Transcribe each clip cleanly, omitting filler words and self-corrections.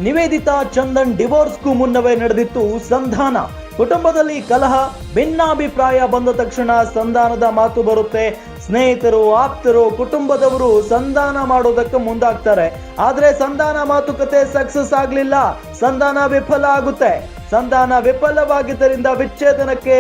ನಿವೇದಿತಾ ಚಂದನ್ ಡಿವೋರ್ಸ್ಗೂ ಮುನ್ನವೇ ನಡೆದಿತ್ತು ಸಂಧಾನ. ಕುಟುಂಬದಲ್ಲಿ ಕಲಹ, ಭಿನ್ನಾಭಿಪ್ರಾಯ ಬಂದ ತಕ್ಷಣ ಸಂಧಾನದ ಮಾತು ಬರುತ್ತೆ. ಸ್ನೇಹಿತರು, ಆಪ್ತರು, ಕುಟುಂಬದವರು ಸಂಧಾನ ಮಾಡೋದಕ್ಕೆ ಮುಂದಾಗ್ತಾರೆ. ಆದ್ರೆ ಸಂಧಾನ ಮಾತುಕತೆ ಸಕ್ಸಸ್ ಆಗ್ಲಿಲ್ಲ, ಸಂಧಾನ ವಿಫಲ ಆಗುತ್ತೆ. ಸಂಧಾನ ವಿಫಲವಾಗಿದ್ದರಿಂದ ವಿಚ್ಛೇದನಕ್ಕೆ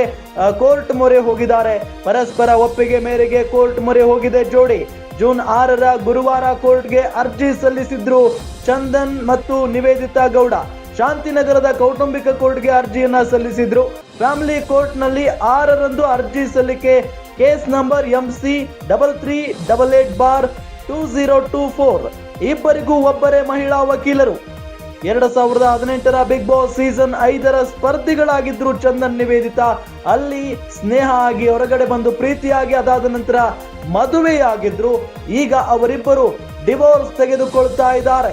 ಕೋರ್ಟ್ ಮೊರೆ ಹೋಗಿದ್ದಾರೆ. ಪರಸ್ಪರ ಒಪ್ಪಿಗೆ ಮೇರೆಗೆ ಕೋರ್ಟ್ ಮೊರೆ ಹೋಗಿದೆ ಜೋಡಿ. ಜೂನ್ 6ರ ಗುರುವಾರ ಕೋರ್ಟ್ಗೆ ಅರ್ಜಿ ಸಲ್ಲಿಸಿದ್ರು ಚಂದನ್ ಮತ್ತು ನಿವೇದಿತಾ ಗೌಡ. ಶಾಂತಿನಗರದ ಕೌಟುಂಬಿಕ ಕೋರ್ಟ್ಗೆ ಅರ್ಜಿಯನ್ನ ಸಲ್ಲಿಸಿದ್ರು. ಫ್ಯಾಮಿಲಿ ಕೋರ್ಟ್ ನಲ್ಲಿ 6ರಂದು ಅರ್ಜಿ ಸಲ್ಲಿಕೆ. Case number MC3388/2024. ಇಬ್ಬರಿಗೂ ಒಬ್ಬರೇ ಮಹಿಳಾ ವಕೀಲರು. 2018ರ ಬಿಗ್ ಬಾಸ್ ಸೀಸನ್ 5ರ ಸ್ಪರ್ಧಿಗಳಾಗಿದ್ರು ಚಂದನ್ ನಿವೇದಿತಾ. ಅಲ್ಲಿ ಸ್ನೇಹ ಆಗಿ ಹೊರಗಡೆ ಬಂದು ಪ್ರೀತಿಯಾಗಿ ಅದಾದ ನಂತರ ಮದುವೆಯಾಗಿದ್ರು. ಈಗ ಅವರಿಬ್ಬರು ಡಿವೋರ್ಸ್ ತೆಗೆದುಕೊಳ್ತಾ ಇದ್ದಾರೆ.